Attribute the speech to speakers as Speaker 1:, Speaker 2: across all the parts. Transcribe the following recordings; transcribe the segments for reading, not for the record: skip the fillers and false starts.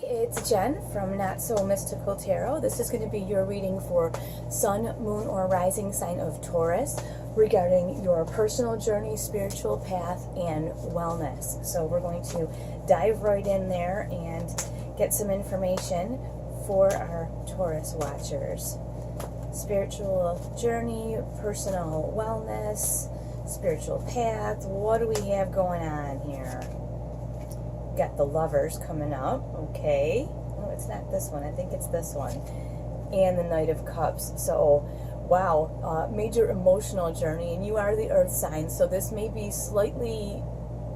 Speaker 1: It's Jen from Not So Mystical Tarot. This is going to be your reading for Sun, Moon, or Rising sign of Taurus regarding your personal journey, spiritual path, and wellness. So we're going to dive right in there and get some information for our Taurus watchers. Spiritual journey, personal wellness, spiritual path. What do we have going on here? Got the Lovers coming up, okay. Oh, it's not this one. I think it's this one. And the Knight of Cups. So, wow, major emotional journey. And you are the Earth sign, so this may be slightly,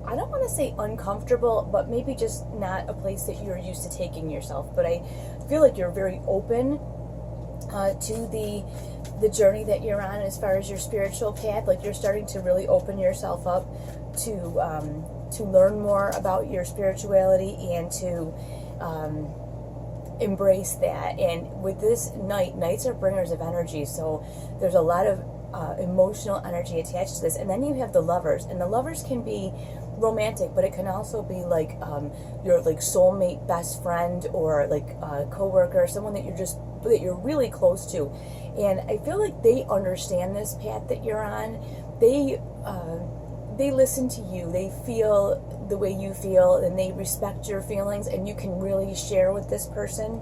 Speaker 1: I don't want to say uncomfortable, but maybe just not a place that you're used to taking yourself. But I feel like you're very open to the journey that you're on as far as your spiritual path. Like you're starting to really open yourself up to learn more about your spirituality and to embrace that. And with this Knights are bringers of energy, so there's a lot of emotional energy attached to this. And then you have the Lovers, and the Lovers can be romantic, but it can also be like your like soulmate, best friend, or like a coworker, someone that you're really close to. And I feel like they understand this path that you're on. They listen to you, they feel the way you feel, and they respect your feelings, and you can really share with this person.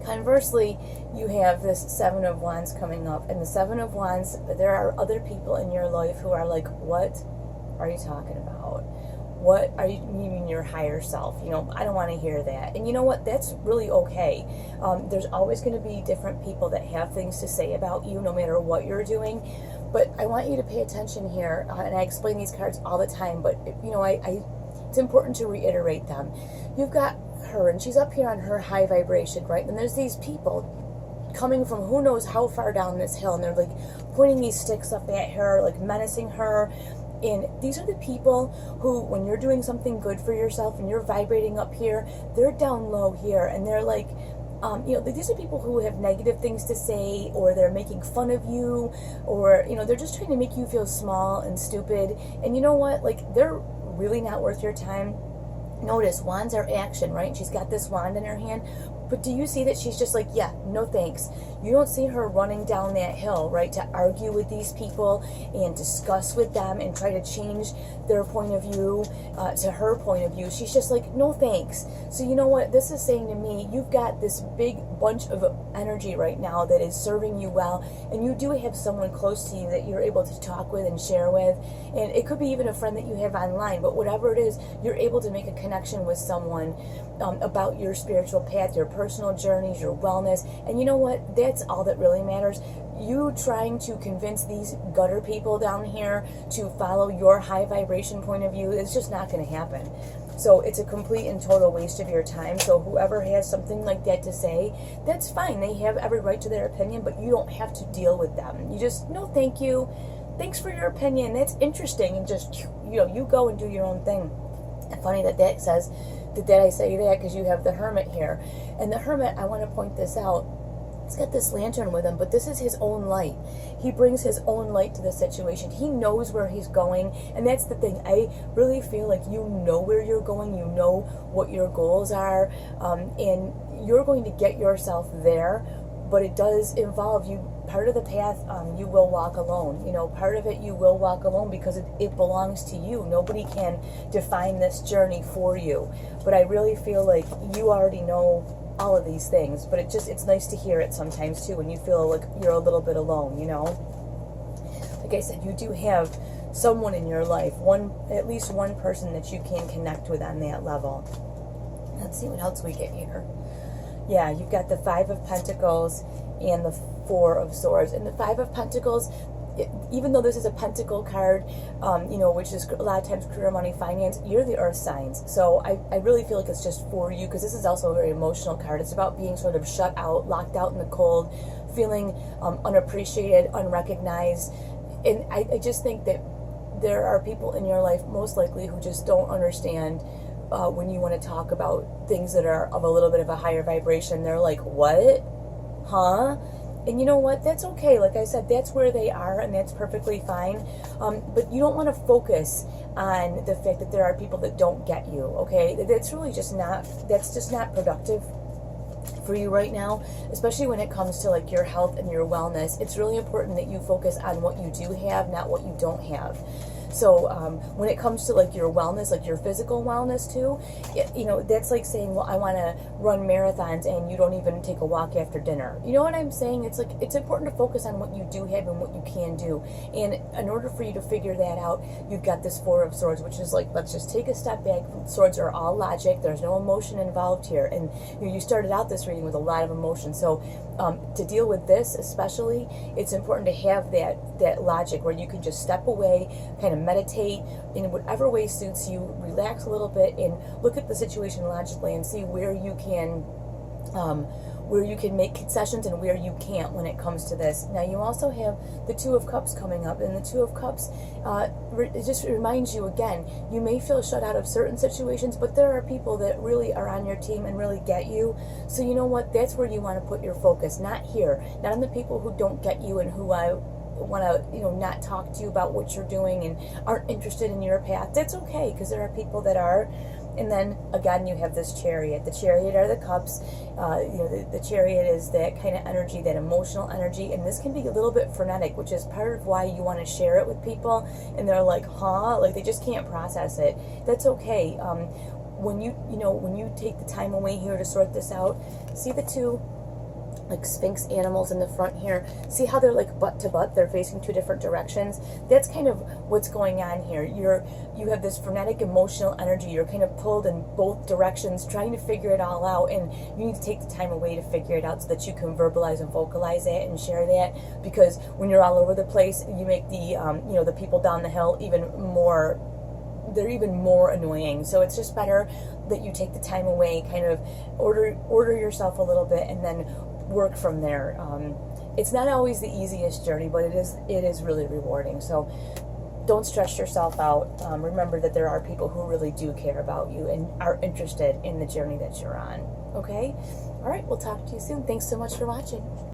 Speaker 1: Conversely, you have this Seven of Wands coming up, and the Seven of Wands, there are other people in your life who are like, what are you talking about? What are you meaning, your higher self? You know, I don't want to hear that. And you know what? That's really okay. There's always going to be different people that have things to say about you, no matter what you're doing. But I want you to pay attention here, and I explain these cards all the time, but, you know, it's important to reiterate them. You've got her, and she's up here on her high vibration, right? And there's these people coming from who knows how far down this hill, and they're, like, pointing these sticks up at her, like, menacing her. And these are the people who, when you're doing something good for yourself and you're vibrating up here, they're down low here, and they're like, you know, these are people who have negative things to say, or they're making fun of you, or, you know, they're just trying to make you feel small and stupid. And you know what? Like, they're really not worth your time. Notice, wands are action, right? She's got this wand in her hand. But do you see that she's just like, yeah, no thanks. You don't see her running down that hill, right, to argue with these people and discuss with them and try to change their point of view to her point of view. She's just like, no thanks. So you know what this is saying to me? You've got this big bunch of energy right now that is serving you well, and you do have someone close to you that you're able to talk with and share with. And it could be even a friend that you have online, but whatever it is, you're able to make a connection with someone about your spiritual path, your personal journeys, your wellness. And you know what? That's all that really matters. You trying to convince these gutter people down here to follow your high vibration point of view is just not going to happen. So it's a complete and total waste of your time. So whoever has something like that to say, that's fine. They have every right to their opinion, but you don't have to deal with them. You just, no, thank you. Thanks for your opinion. That's interesting. And just, you know, you go and do your own thing. And funny that says, did I say that? Because you have the Hermit here. And the Hermit, I want to point this out, he's got this lantern with him, but this is his own light. He brings his own light to the situation. He knows where he's going, and that's the thing. I really feel like you know where you're going, you know what your goals are, and you're going to get yourself there, but it does involve you. Part of the path, you will walk alone. You know, part of it you will walk alone because it belongs to you. Nobody can define this journey for you. But I really feel like you already know all of these things, but it's nice to hear it sometimes too when you feel like you're a little bit alone, you know. Like I said, you do have someone in your life, at least one person that you can connect with on that level. Let's see what else we get here. Yeah, you've got the Five of Pentacles and the Four of Swords. And the Five of Pentacles, even though this is a pentacle card, you know, which is a lot of times career, money, finance, you're the earth signs. So I really feel like it's just for you, because this is also a very emotional card. It's about being sort of shut out, locked out in the cold, feeling unappreciated, unrecognized. And I just think that there are people in your life, most likely, who just don't understand when you want to talk about things that are of a little bit of a higher vibration. They're like, what? Huh? And you know what? That's okay. Like I said, that's where they are, and that's perfectly fine. But you don't want to focus on the fact that there are people that don't get you. Okay, that's really just not. That's just not productive for you right now, especially when it comes to like your health and your wellness. It's really important that you focus on what you do have, not what you don't have. So when it comes to like your wellness, like your physical wellness too, that's like saying, well, I want to run marathons and you don't even take a walk after dinner. You know what I'm saying? It's like, it's important to focus on what you do have and what you can do. And in order for you to figure that out, you've got this Four of Swords, which is like, let's just take a step back. Swords are all logic. There's no emotion involved here. And you started out this reading with a lot of emotion. So to deal with this especially, it's important to have that logic where you can just step away, kind of meditate in whatever way suits you, relax a little bit, and look at the situation logically and see where you can make concessions and where you can't when it comes to this. Now you also have the Two of Cups coming up, and the Two of Cups it just reminds you again, you may feel shut out of certain situations, but there are people that really are on your team and really get you. So you know what, that's where you want to put your focus, not here, not on the people who don't get you and who I want to not talk to you about what you're doing and aren't interested in your path. That's okay, because there are people that are. And then again, you have this Chariot. The Chariot are the cups. The Chariot is that kind of energy, that emotional energy, and this can be a little bit frenetic, which is part of why you want to share it with people, and they're like, huh? Like they just can't process it. That's okay. When you take the time away here to sort this out, see the two like Sphinx animals in the front here. See how they're like butt to butt, they're facing two different directions. That's kind of what's going on here. You have this frenetic emotional energy. You're kind of pulled in both directions, trying to figure it all out, and you need to take the time away to figure it out so that you can verbalize and vocalize that and share that, because when you're all over the place, you make the people down the hill even more annoying. So it's just better that you take the time away, kind of order yourself a little bit, and then work from there. It's not always the easiest journey, but it is really rewarding. So don't stress yourself out. Remember that there are people who really do care about you and are interested in the journey that you're on. Okay? All right, we'll talk to you soon. Thanks so much for watching.